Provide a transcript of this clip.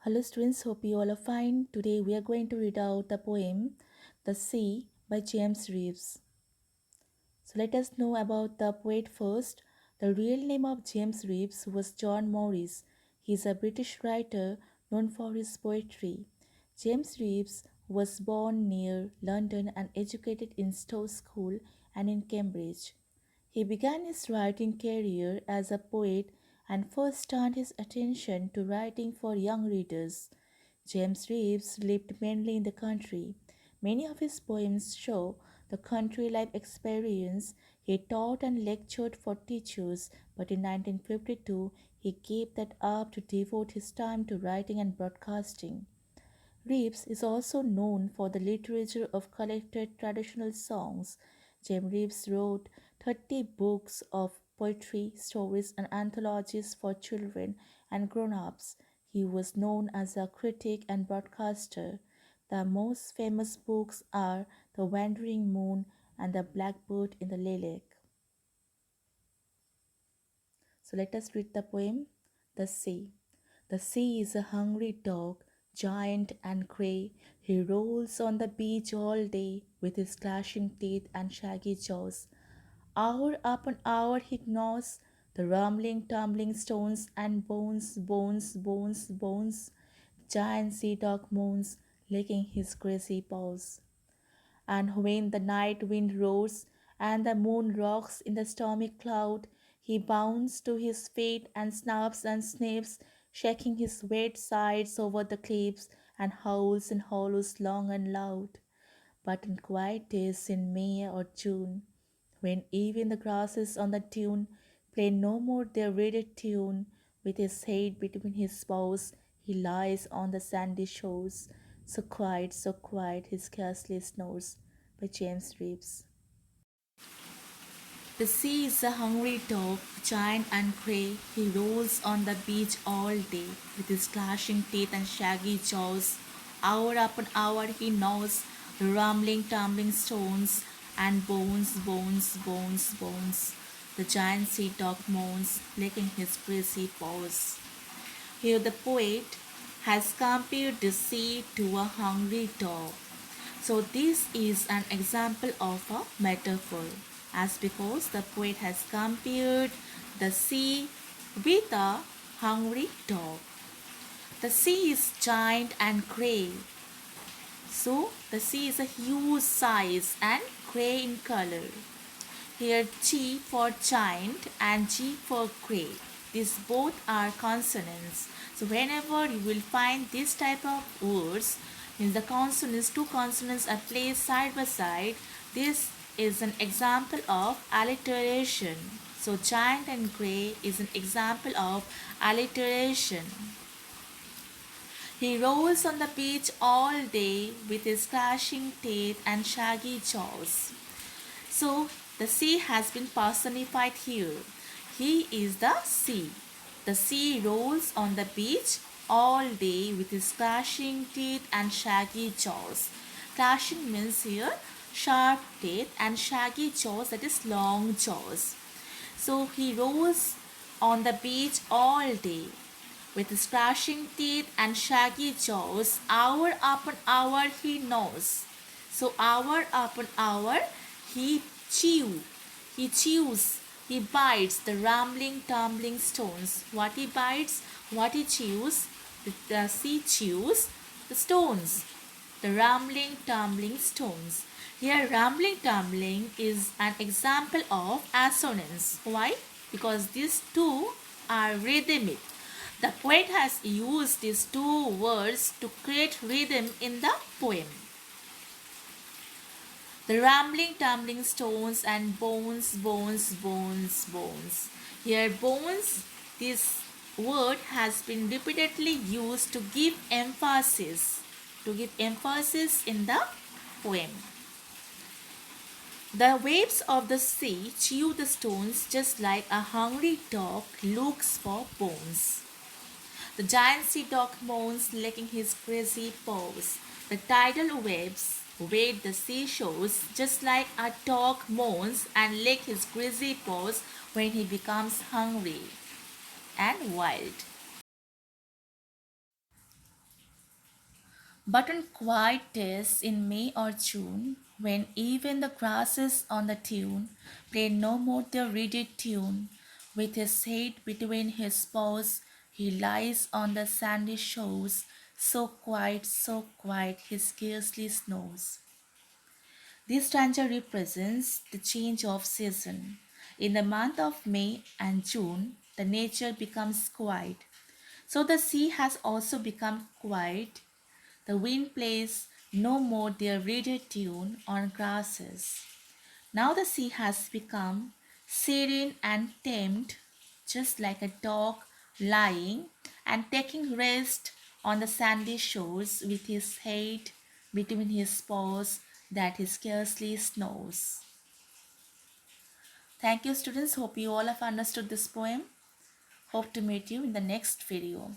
Hello students, hope you all are fine. Today we are going to read out the poem The Sea by James Reeves. So let us know about the poet first. The real name of James Reeves was John Morris. He is a British writer known for his poetry. James Reeves was born near London and educated in Stowe School and in Cambridge. He began his writing career as a poet and first turned his attention to writing for young readers. James Reeves lived mainly in the country. Many of his poems show the country life experience. He taught and lectured for teachers, but in 1952 he gave that up to devote his time to writing and broadcasting. Reeves is also known for the literature of collected traditional songs. James Reeves wrote 30 books of poetry, stories, and anthologies for children and grown ups. He was known as a critic and broadcaster. The most famous books are The Wandering Moon and The Blackbird in the Lilac. So let us read the poem The Sea. The sea is a hungry dog, giant and grey. He rolls on the beach all day with his clashing teeth and shaggy jaws. Hour upon hour he gnaws the rumbling, tumbling stones and bones, bones, bones, bones. Giant sea dog moans, licking his greasy paws. And when the night wind roars and the moon rocks in the stormy cloud, he bounds to his feet and snaps and sniffs, shaking his wet sides over the cliffs, and howls in hollows long and loud. But on quiet days in May or June, when even the grasses on the dune play no more their weird tune, with his head between his paws, he lies on the sandy shores, so quiet he scarcely snores. By James Reeves. The sea is a hungry dog, giant and grey. He rolls on the beach all day with his clashing teeth and shaggy jaws. Hour upon hour he gnaws the rumbling, tumbling stones and bones, bones, bones, bones. The giant sea dog moans, licking his greasy paws. Here the poet has compared the sea to a hungry dog. So this is an example of a metaphor, as because the poet has compared the sea with a hungry dog. The sea is giant and grey. So the sea is a huge size and grey in color. Here G for giant and G for grey. These both are consonants. So whenever you will find this type of words, means the consonants, two consonants are placed side by side. This is an example of alliteration. So giant and grey is an example of alliteration. He rolls on the beach all day with his clashing teeth and shaggy jaws. So the sea has been personified here. He is the sea. The sea rolls on the beach all day with his clashing teeth and shaggy jaws. Clashing means here sharp teeth and shaggy jaws, that is long jaws. So he rolls on the beach all day with his clashing teeth and shaggy jaws. Hour upon hour he gnaws. So hour upon hour he chew. He chews. He bites the rambling, tumbling stones. What he bites, what he chews, the sea chews the stones. The rambling, tumbling stones. Here, rambling, tumbling is an example of assonance. Why? Because these two are rhythmic. The poet has used these two words to create rhythm in the poem. The rambling, tumbling stones and bones, bones, bones, bones. Here, bones, this word has been repeatedly used to give emphasis, in the poem. The waves of the sea chew the stones just like a hungry dog looks for bones. The giant sea dog moans, licking his greasy paws. The tidal waves wade the seashores just like a dog moans and lick his greasy paws when he becomes hungry and wild. But on quiet days in May or June, when even the grasses on the dune play no more their rigid tune, with his head between his paws, he lies on the sandy shores, so quiet he scarcely snores. This stanza represents the change of season. In the month of May and June, the nature becomes quiet. So the sea has also become quiet. The wind plays no more their rigid tune on grasses. Now the sea has become serene and tamed, just like a dog lying and taking rest on the sandy shores with his head between his paws that he scarcely snores. Thank you, students. Hope you all have understood this poem. Hope to meet you in the next video.